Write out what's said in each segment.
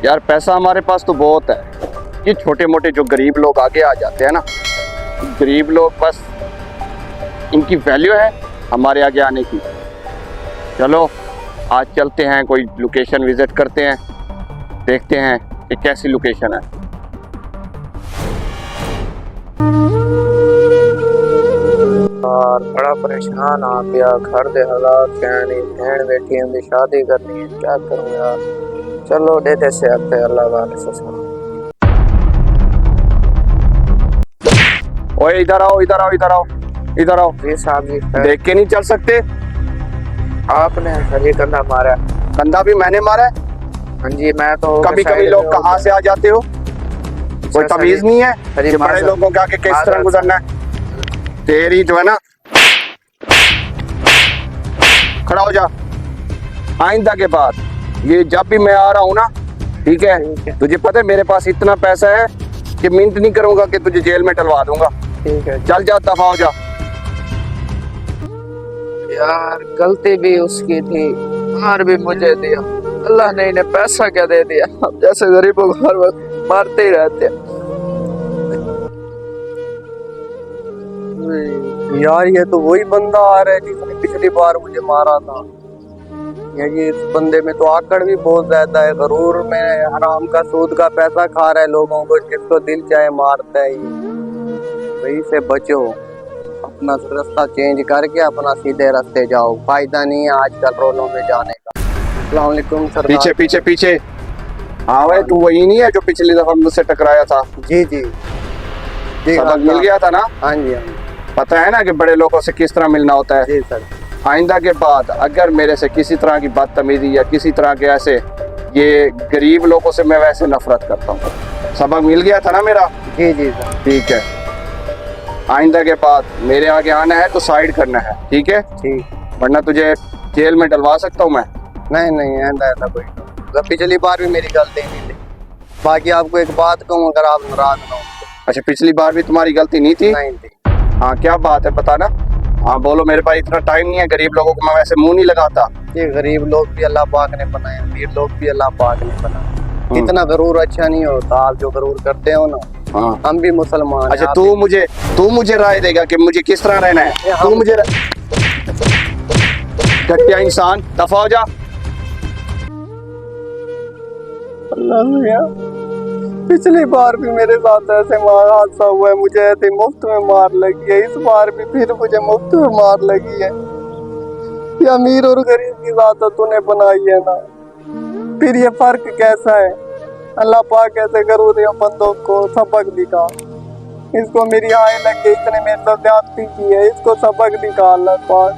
यार पैसा हमारे पास तो बहुत है, ये छोटे मोटे जो गरीब लोग आगे आ जाते हैं ना, गरीब लोग बस इनकी वैल्यू है हमारे आगे आने की। चलो आज चलते हैं, कोई लोकेशन विजिट करते हैं, देखते हैं कि कैसी लोकेशन है। यार बड़ा परेशान आ गया, घर दे हालात क्या नहीं, बहन बेटी हम शादी करनी है, क्या करूं यार। चलो देते से आते अल्लाह वाले से सब। ओए इधर आओ, इधर आओ, इधर आओ, इधर आओ। जी साहब जी। देख के नहीं चल सकते? आपने सही कंधा मारा। कंधा भी मैंने मारा है? हाँ जी, मैं तो कभी कभी लोग कहाँ से आ जाते हो, कोई तमीज नहीं है कि बड़े लोगों के आगे किस तरह गुजरना है। तेरी जो है ना, खड़ा हो जा। आइंदा के बाद ये जब भी मैं आ रहा हूँ ना, ठीक है, तुझे पता है मेरे पास इतना पैसा है कि मिनट नहीं करूंगा कि तुझे जेल में डलवा दूंगा। ठीक है, चल जा, दफा हो जा। यार गलती भी उसकी थी, मार भी मुझे दिया, अल्लाह ने इन्हें पैसा क्या दे दिया। अब जैसे गरीबों को हर वक्त मारते ही रहते हैं। यार ये तो वही बंदा आ रहा है जिसने पिछली बार मुझे मारा था। ये इस बंदे में तो आकड़ भी बहुत ज्यादा है, गरूर में हराम का सूद का पैसा खा रहा है लोगों को, जिसको दिल चाहे मारता है। ये वही से बचो, अपना रास्ता चेंज करके अपना सीधे रास्ते जाओ, फायदा नहीं है आजकल रोलों में जाने का। अस्सलाम वालेकुम सर। पीछे पीछे पीछे। हाँ भाई, तू वही नहीं है जो पिछली दफा मुझसे टकराया था? जी जी जी, सबक मिल गया था ना? हाँ जी, हाँ जी। पता है ना कि बड़े लोगों से किस तरह मिलना होता है। जी सर। आइंदा के बाद अगर मेरे से किसी तरह की बदतमीजी या किसी तरह के ऐसे ये गरीब लोगों से मैं वैसे नफरत करता हूँ। सबक मिल गया था ना मेरा? जी जी सर। ठीक है, आइंदा के बाद मेरे आगे आना है तो साइड करना है, ठीक है? ठीक, वरना तुझे जेल में डलवा सकता हूँ मैं। नहीं नहीं, ऐसा ऐसा कोई मतलब पिछली बार भी मेरी गलती नहीं थी। बाकी आपको एक बात कहूँ, अगर आप नाराज ना हो। अच्छा, पिछली बार भी तुम्हारी गलती नहीं थी? नहीं थी। हाँ, क्या बात है बताना। हाँ बोलो, मेरे पास इतना टाइम नहीं है, गरीब लोगों को मैं वैसे मुंह नहीं लगाता। ये गरीब लोग भी अल्लाह पाक ने बनाए, अमीर लोग भी अल्लाह पाक ने बनाए। इतना गरूर अच्छा नहीं होता, आप जो गरूर करते हो ना। हाँ। हम भी मुसलमान। अच्छा, तू मुझे राय देगा कि मुझे किस तरह रहना है? तू मुझे घटिया इंसान, दफा हो जा। पिछली बार भी मेरे साथ ऐसे हादसा हुआ है, मुझे ऐसे मुफ्त में मार लगी है। इस बार भी फिर मुझे मुफ्त में मार लगी है। ये अमीर और गरीब की बात तूने बनाई है ना, फिर ये फर्क कैसा है? अल्लाह पाक ऐसे गरीब बंदों को सबक दिखा। इसको मेरी आय लग गई, इतने मेरे साथ ज्यादती की है, इसको सबक दिखा अल्लाह पाक।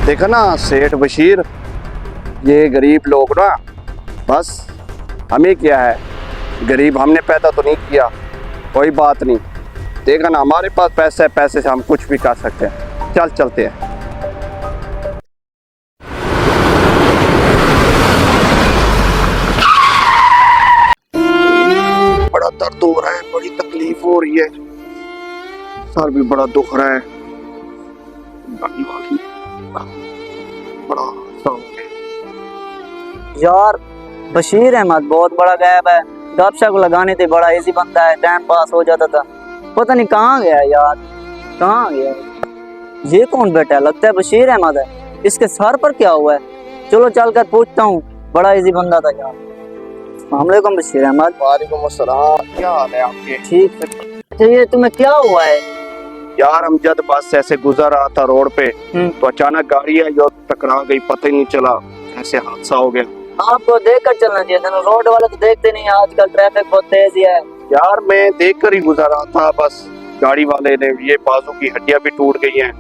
देखा ना सेठ बशीर, ये गरीब लोग ना, बस हमें क्या है, गरीब हमने पैदा तो नहीं किया, कोई बात नहीं। देखा ना, हमारे पास पैसा है, पैसे से हम कुछ भी कर सकते हैं। चल चलते हैं। बड़ा दर्द हो रहा है, बड़ी तकलीफ हो रही है, सर भी बड़ा दुख रहा है, बड़ा हादसा हो गया। यार बशीर अहमद बहुत बड़ा गायब है, गपशप लगाने थे, बड़ा इजी बनता है, टाइम पास हो जाता था। पता नहीं कहाँ गया यार, कहाँ गया? ये कौन बैठा है? लगता है बशीर अहमद है। इसके सर पर क्या हुआ है? चलो चल कर पूछता हूँ, बड़ा इजी बंदा था यार। अस्सलामुअलैकुम बशीर अहमद। वालेकुम अस्सलाम, क्या हाल है आपके? ठीक है। अच्छा ये तुम्हें क्या हुआ है? यार हम जब बस से ऐसे गुजर रहा था रोड पे, तो अचानक गाड़ी आई और टकरा गई, पता ही नहीं चला, ऐसे हादसा हो गया। आपको देख कर चलना चाहिए था, रोड वाले तो देखते नहीं, आजकल ट्रैफिक बहुत तेज है। यार मैं देख कर ही गुजर रहा था, बस गाड़ी वाले ने, ये बाजू की हड्डियां भी टूट गई हैं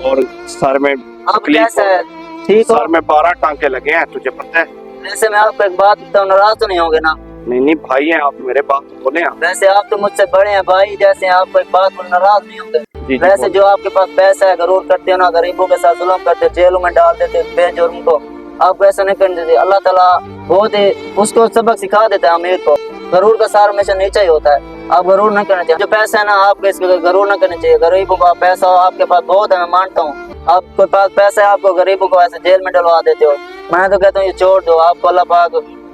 और सर में आप कैसा है? ठीक हो? सर में 12 टांके लगे हैं, तुझे पता है? वैसे मैं आपको एक बात बताऊं, नाराज तो नहीं होंगे ना? नहीं नहीं भाई हैं आप, मेरे बात तो बोले आप। वैसे आप तो मुझसे बड़े हैं भाई जैसे, आपको एक बात पर नाराज नहीं होंगे? वैसे जो आपके पास पैसा है, गरूर करते हो ना, गरीबों के साथ जुल्म करते हो, जेलों में डाल देते हो बेजुर्म को, आपको ऐसा नहीं करना चाहिए। अल्लाह ताला बहुत ही उसको सबक सिखा देता है अमीर को। गरूर का सार हमेशा नीचा ही होता है, आप गरूर न करना चाहिए। जो पैसा है ना, आपको इसके गरूर न करना चाहिए। गरीबों का पैसा आपके पास बहुत है, मैं मानता हूँ, आपके पास पैसा है, आपको गरीबों को ऐसे जेल में डलवा देते हो। मैं तो कहता हूँ ये छोड़ दो, आपको अल्लाह पाक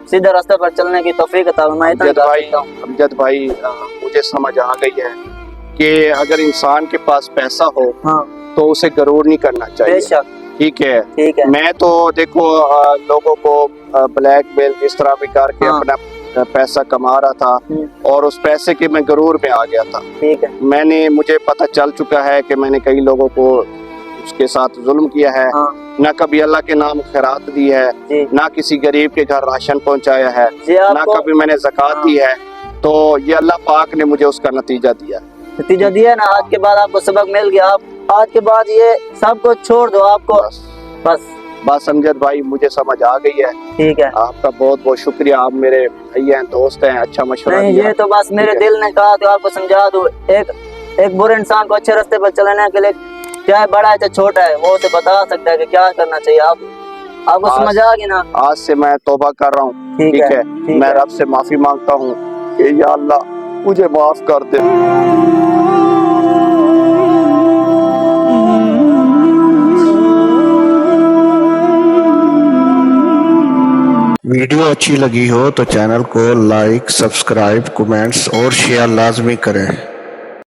सीधा रास्ते पर चलने की तौफीक अता फरमाए। इतना अमजद कह भाई, सकता हूँ। अमजद भाई, मुझे समझ आ गई है कि अगर इंसान के पास पैसा हो हाँ तो उसे गरूर नहीं करना चाहिए। बेशक, ठीक है। ठीक है। मैं तो देखो लोगों को ब्लैकमेल जिस तरह भी करके हाँ। अपना पैसा कमा रहा था और उस पैसे के मैं गरूर में आ गया था। ठीक है। मुझे पता चल चुका है कि मैंने कई लोगों को उसके साथ जुल्म किया है। हाँ ना कभी अल्लाह के नाम खैरात दी है, जी ना किसी गरीब के घर राशन पहुंचाया है, जी। ना आपको कभी मैंने ज़कात दी है। तो ये अल्लाह पाक ने मुझे उसका नतीजा दिया। नतीजा दिया ना, आज के बाद आपको सबक मिल गया। आप आज के बाद ये सब कुछ छोड़ दो आपको। बस अमजद भाई, मुझे समझ आ गई है। ठीक है। आपका बहुत बहुत शुक्रिया। आप मेरे भाई हैं, दोस्त हैं, अच्छा मशवरा नहीं, दिया। ये तो बस मेरे ठीक है। दिल ने कहा तो आपको समझा दूं। एक बुरे इंसान को अच्छे रास्ते पर चलाने के लिए, चाहे बड़ा है चाहे छोटा है, वो उसे बता सकता है कि क्या करना चाहिए। आपको समझ आ गई ना? आज से मैं तौबा कर रहा हूँ। ठीक है, मैं रब से माफी मांगता हूँ कि या अल्लाह मुझे माफ कर दे। वीडियो अच्छी लगी हो तो चैनल को लाइक, सब्सक्राइब, कमेंट्स और शेयर लाजमी करें।